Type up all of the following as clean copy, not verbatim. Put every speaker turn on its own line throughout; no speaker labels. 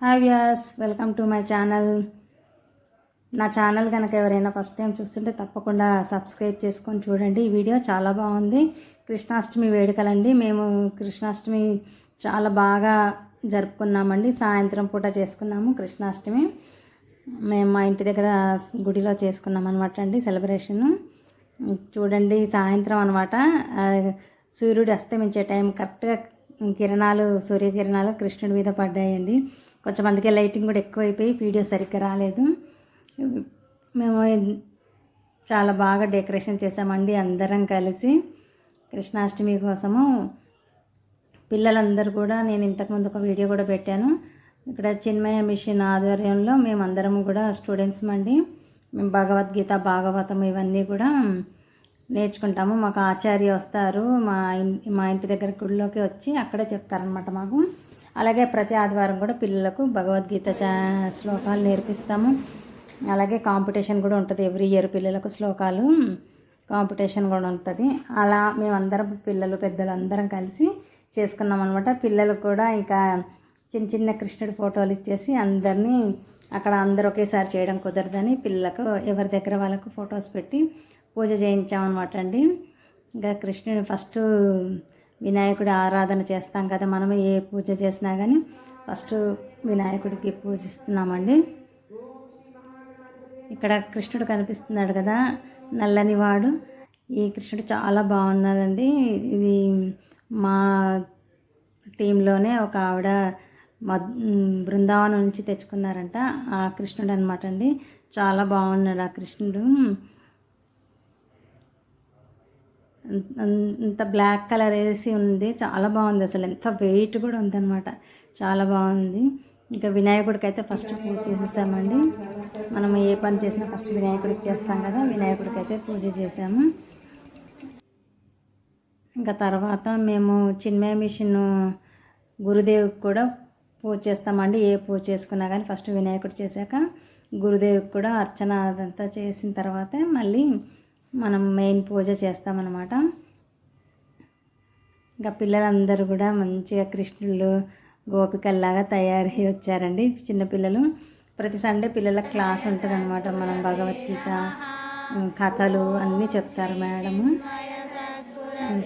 Hi viewers, welcome to my channel. నా channel కనుక ఎవరైనా ఫస్ట్ టైం చూస్తుంటే తప్పకుండా సబ్స్క్రైబ్ చేసుకొని చూడండి. ఈ వీడియో చాలా బాగుంది. కృష్ణాష్టమి వేడుకలండి. మేము కృష్ణాష్టమి చాలా బాగా జరుపుకున్నామండి. సాయంత్రం పూట చేసుకున్నాము కృష్ణాష్టమి. మేము మా ఇంటి దగ్గర గుడిలో చేసుకున్నాం అనమాట అండి సెలబ్రేషను. చూడండి, సాయంత్రం అనమాట, సూర్యుడు అస్తమించే టైం కరెక్ట్గా సూర్యకిరణాలు కృష్ణుడి మీద పడ్డాయండి. కొంచెమందికి లైటింగ్ కూడా ఎక్కువైపోయి వీడియో సరిగ్గా రాలేదు. మేము చాలా బాగా డెకరేషన్ చేసామండి అందరం కలిసి కృష్ణాష్టమి కోసము. పిల్లలందరూ కూడా, నేను ఇంతకుముందు ఒక వీడియో కూడా పెట్టాను, ఇక్కడ చిన్మయ మిషన్ ఆధ్వర్యంలో మేమందరం కూడా స్టూడెంట్స్ అండి. మేము భగవద్గీత, భాగవతం ఇవన్నీ కూడా నేర్చుకుంటాము. మాకు ఆచార్య వస్తారు, మా ఇంటి దగ్గర గుడిలోకి వచ్చి అక్కడే చెప్తారనమాట మాకు. అలాగే ప్రతి ఆదివారం కూడా పిల్లలకు భగవద్గీత శ్లోకాలు నేర్పిస్తాము. అలాగే కాంపిటీషన్ కూడా ఉంటుంది. ఎవ్రీ ఇయర్ పిల్లలకు శ్లోకాలు కాంపిటీషన్ కూడా ఉంటుంది. అలా మేమందరం పిల్లలు పెద్దలు అందరం కలిసి చేసుకున్నాం అనమాట. పిల్లలు కూడా ఇంకా చిన్న చిన్న కృష్ణుడి ఫోటోలు ఇచ్చేసి అందరినీ అక్కడ అందరూ ఒకేసారి చేయడం కుదరదని పిల్లలకు ఎవరి దగ్గర వాళ్ళకు ఫొటోస్ పెట్టి పూజ చేయించామన్నమాట అండి. ఇంకా కృష్ణుడు ఫస్ట్ వినాయకుడి ఆరాధన చేస్తాం కదా మనం, ఏ పూజ చేసినా కానీ ఫస్ట్ వినాయకుడికి పూజిస్తున్నామండి. ఇక్కడ కృష్ణుడు కనిపిస్తున్నాడు కదా, నల్లని వాడు. ఈ కృష్ణుడు చాలా బాగున్నాడండి. ఇది మా టీంలోనే ఒక ఆవిడ బృందావనం నుంచి తెచ్చుకున్నారంట ఆ కృష్ణుడు అనమాట అండి. చాలా బాగున్నాడు ఆ కృష్ణుడు. అంత బ్లాక్ కలర్ వేసి ఉంది, చాలా బాగుంది. అసలు ఎంత వెయిట్ కూడా ఉందన్నమాట, చాలా బాగుంది. ఇంకా వినాయకుడికి అయితే ఫస్ట్ పూజ చేసేసామండి. మనం ఏ పని చేసినా ఫస్ట్ వినాయకుడికి చేస్తాం కదా, వినాయకుడికి అయితే పూజ చేసాము. ఇంకా తర్వాత మేము చిన్మయ మిషన్ గురుదేవుకి కూడా పూజ చేస్తామండి. ఏ పూజ చేసుకున్నా కానీ ఫస్ట్ వినాయకుడు చేశాక గురుదేవుకి కూడా అర్చన అదంతా చేసిన తర్వాతే మళ్ళీ మనం మెయిన్ పూజ చేస్తామన్నమాట. ఇంకా పిల్లలందరూ కూడా మంచిగా కృష్ణుళ్ళు గోపికల్లాగా తయారై వచ్చారండి చిన్నపిల్లలు. ప్రతి సండే పిల్లల క్లాస్ ఉంటుంది అనమాట. మనం భగవద్గీత కథలు అన్నీ చెప్తారు మేడము.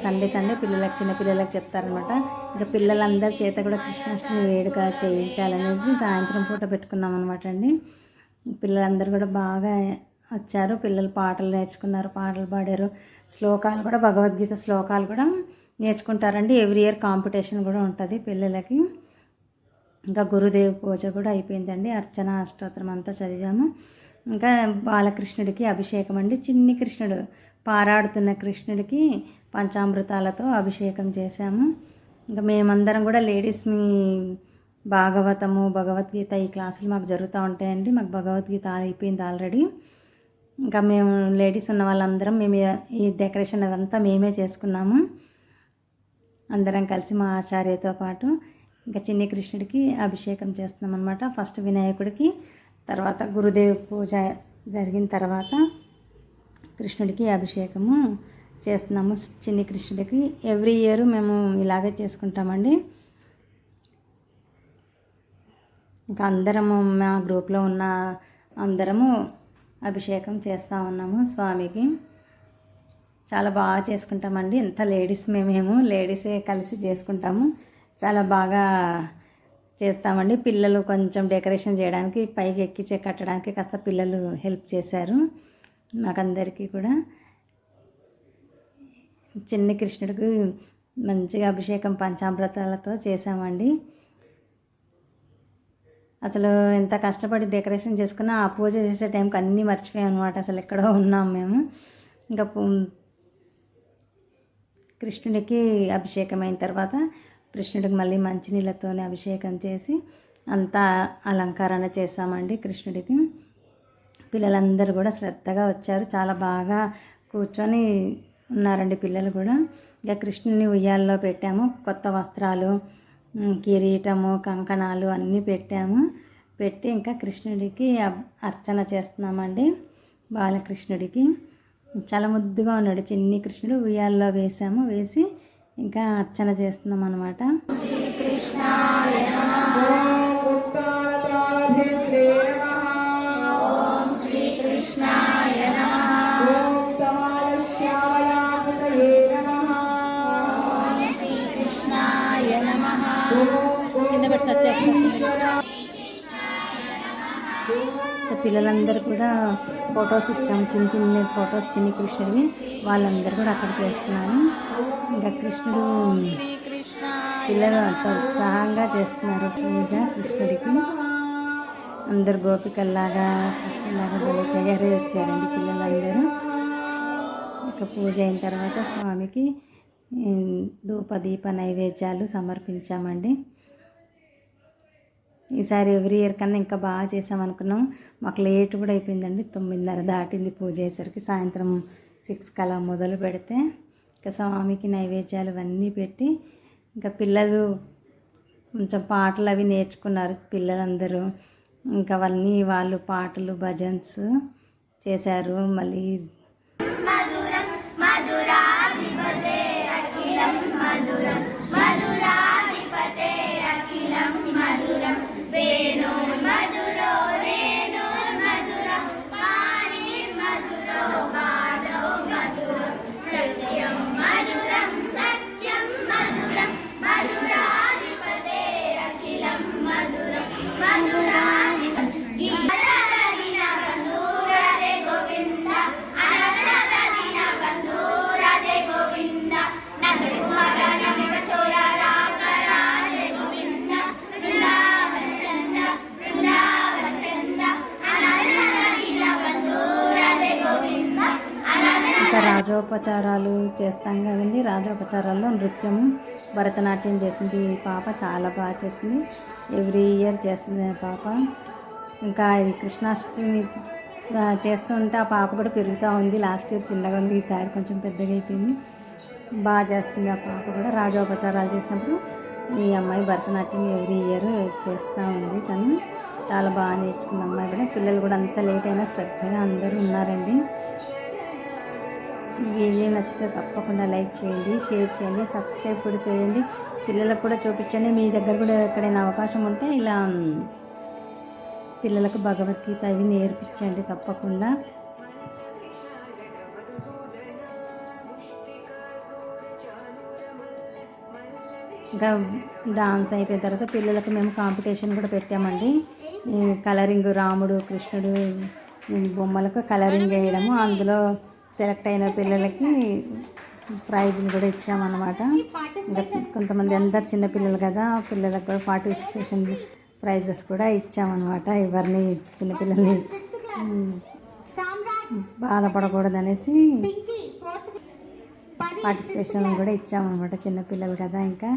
సండే పిల్లలకు, చిన్నపిల్లలకు చెప్తారనమాట. ఇంకా పిల్లలందరి చేత కూడా కృష్ణాష్టమి వేడుక చేయించాలనేసి సాయంత్రం పూట పెట్టుకున్నాం అనమాట అండి. పిల్లలందరూ కూడా బాగా వచ్చారు. పిల్లలు పాటలు నేర్చుకున్నారు, పాటలు పాడారు. శ్లోకాలు కూడా, భగవద్గీత శ్లోకాలు కూడా నేర్చుకుంటారండి. ఎవ్రీ ఇయర్ కాంపిటీషన్ కూడా ఉంటుంది పిల్లలకి. ఇంకా గురుదేవ్ పూజ కూడా అయిపోయిందండి. అర్చన అష్టోత్తరం అంతా చదివాము. ఇంకా బాలకృష్ణుడికి అభిషేకం అండి. చిన్ని కృష్ణుడు, పారాడుతున్న కృష్ణుడికి పంచామృతాలతో అభిషేకం చేశాము. ఇంకా మేమందరం కూడా లేడీస్ భాగవతము, భగవద్గీత ఈ క్లాసులు మాకు జరుగుతూ ఉంటాయండి. మాకు భగవద్గీత అయిపోయింది ఆల్రెడీ. ఇంకా మేము లేడీస్ ఉన్న వాళ్ళందరం మేము ఈ డెకరేషన్ అదంతా మేమే చేసుకున్నాము అందరం కలిసి మా ఆచార్యతో పాటు. ఇంకా చిన్ని కృష్ణుడికి అభిషేకం చేస్తున్నాం అనమాట. ఫస్ట్ వినాయకుడికి, తర్వాత గురుదేవ్ పూజ జరిగిన తర్వాత కృష్ణుడికి అభిషేకము చేస్తున్నాము చిన్ని కృష్ణుడికి. ఎవ్రీ ఇయర్ మేము ఇలాగే చేసుకుంటామండి. ఇంకా అందరము మా గ్రూప్లో ఉన్న అందరము అభిషేకం చేస్తూ ఉన్నాము స్వామికి. చాలా బాగా చేసుకుంటామండి. ఎంత మేము లేడీసే కలిసి చేసుకుంటాము. చాలా బాగా చేస్తామండి. పిల్లలు కొంచెం డెకరేషన్ చేయడానికి, పైకి ఎక్కించే కట్టడానికి కాస్త పిల్లలు హెల్ప్ చేశారు మాకందరికీ కూడా. చిన్ని కృష్ణుడికి మంచిగా అభిషేకం పంచామృతాలతో చేసామండి. అసలు ఎంత కష్టపడి డెకరేషన్ చేసుకున్నా ఆ పూజ చేసే టైంకి అన్నీ మర్చిపోయాం అనమాట. అసలు ఎక్కడో ఉన్నాం మేము. ఇంకా కృష్ణుడికి అభిషేకం అయిన తర్వాత కృష్ణుడికి మళ్ళీ మంచినీళ్ళతోనే అభిషేకం చేసి అంతా అలంకరణ చేసామండి కృష్ణుడికి. పిల్లలందరూ కూడా శ్రద్ధగా వచ్చారు, చాలా బాగా కూర్చొని ఉన్నారండి పిల్లలు కూడా. ఇంకా కృష్ణుడిని ఉయ్యాల్లో పెట్టాము. కొత్త వస్త్రాలు, కిరీటము, కంకణాలు అన్నీ పెట్టి ఇంకా కృష్ణుడికి అర్చన చేస్తున్నామండి. బాలకృష్ణుడికి చాలా ముద్దుగా ఉన్నాడు చిన్ని కృష్ణుడు. ఉయ్యాల్లో వేసి ఇంకా అర్చన చేస్తున్నాం అన్నమాట.
కింద పెట్టి సత్య
పిల్లలందరూ కూడా ఫొటోస్ ఇచ్చాము, చిన్న చిన్న ఫొటోస్ చిన్ని కృష్ణుడివి, వాళ్ళందరూ కూడా అక్కడ చేస్తున్నాను. ఇంకా కృష్ణుడు పిల్లలు అంత ఉత్సాహంగా చేస్తున్నారు పూజ కృష్ణుడికి. అందరు గోపికల్లాగా కృష్ణులాగా భలే తయారై వచ్చారండి పిల్లలందరూ. ఇక పూజ అయిన తర్వాత స్వామికి ధూపదీప నైవేద్యాలు సమర్పించామండి. ఈసారి ఎవ్రీ ఇయర్ కన్నా ఇంకా బాగా చేసామనుకున్నాం. మాకు లేట్ కూడా అయిపోయిందండి, 9:30 దాటింది పూజ అయ్యేసరికి. సాయంత్రం 6 కలా మొదలు పెడితే ఇంకా స్వామికి నైవేద్యాలు అవన్నీ పెట్టి ఇంకా పిల్లలు కొంచెం పాటలు అవి నేర్చుకున్నారు పిల్లలందరూ. ఇంకా అవన్నీ వాళ్ళు పాటలు భజన్స్ చేశారు. మళ్ళీ ఇంకా రాజోపచారాలు చేస్తాం కదండి. రాజోపచారాల్లో నృత్యము భరతనాట్యం చేసింది ఈ పాప, చాలా బాగా చేసింది. ఎవ్రీ ఇయర్ చేస్తుంది ఆ పాప. ఇంకా ఈ కృష్ణాష్టమి చేస్తూ ఉంటే ఆ పాప కూడా పెరుగుతూ ఉంది. లాస్ట్ ఇయర్ చిన్నగా ఉంది, ఈసారి కొంచెం పెద్దగా అయిపోయింది. బాగా చేస్తుంది ఆ పాప కూడా. రాజోపచారాలు చేసినప్పుడు ఈ అమ్మాయి భరతనాట్యం ఎవ్రీ ఇయర్ చేస్తూ ఉంది. తను చాలా బాగా నేర్చుకుంది అమ్మాయి కూడా. పిల్లలు కూడా అంత లేట్ అయినా శ్రద్ధగా అందరూ ఉన్నారండి. ఈ వీడియో నచ్చితే తప్పకుండా లైక్ చేయండి, షేర్ చేయండి, సబ్స్క్రైబ్ కూడా చేయండి. పిల్లలకు కూడా చూపించండి. మీ దగ్గర కూడా ఎక్కడైనా అవకాశం ఉంటే ఇలా పిల్లలకు భగవద్గీత అవి నేర్పించండి తప్పకుండా. ఇంకా డాన్స్ అయిపోయిన తర్వాత పిల్లలకు మేము కాంపిటీషన్ కూడా పెట్టామండి. కలరింగ్ రాముడు కృష్ణుడు బొమ్మలకు కలరింగ్ వేయడము, అందులో సెలెక్ట్ అయిన పిల్లలకి ప్రైజ్ని కూడా ఇచ్చామన్నమాట. ఇంకా కొంతమంది అందరు చిన్నపిల్లలు కదా, పిల్లలకు కూడా పార్టిసిపేషన్ ప్రైజెస్ కూడా ఇచ్చామన్నమాట. ఎవరిని చిన్నపిల్లల్ని బాధపడకూడదనేసి పార్టిసిపేషన్ కూడా ఇచ్చామన్నమాట. చిన్నపిల్లలు కదా, ఇంకా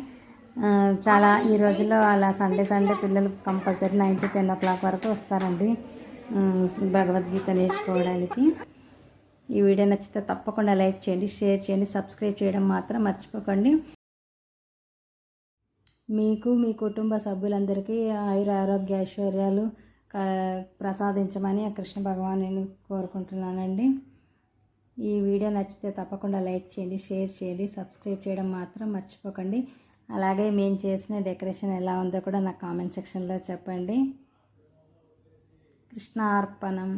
చాలా ఈ రోజుల్లో అలా సండే పిల్లలు కంపల్సరీ 9 to 10 o'clock వరకు వస్తారండి భగవద్గీత నేర్చుకోవడానికి. ఈ వీడియో నచ్చితే తప్పకుండా లైక్ చేయండి, షేర్ చేయండి, సబ్స్క్రైబ్ చేయడం మాత్రం మర్చిపోకండి. మీకు మీ కుటుంబ సభ్యులందరికీ ఆయుర ఆరోగ్య ఐశ్వర్యాలు ప్రసాదించమని ఆ కృష్ణ భగవాను కోరుకుంటున్నానండి. ఈ వీడియో నచ్చితే తప్పకుండా లైక్ చేయండి, షేర్ చేయండి, సబ్స్క్రైబ్ చేయడం మాత్రం మర్చిపోకండి. అలాగే మేము చేసిన డెకరేషన్ ఎలా ఉందో కూడా నా కామెంట్ సెక్షన్లో చెప్పండి. కృష్ణార్పణం.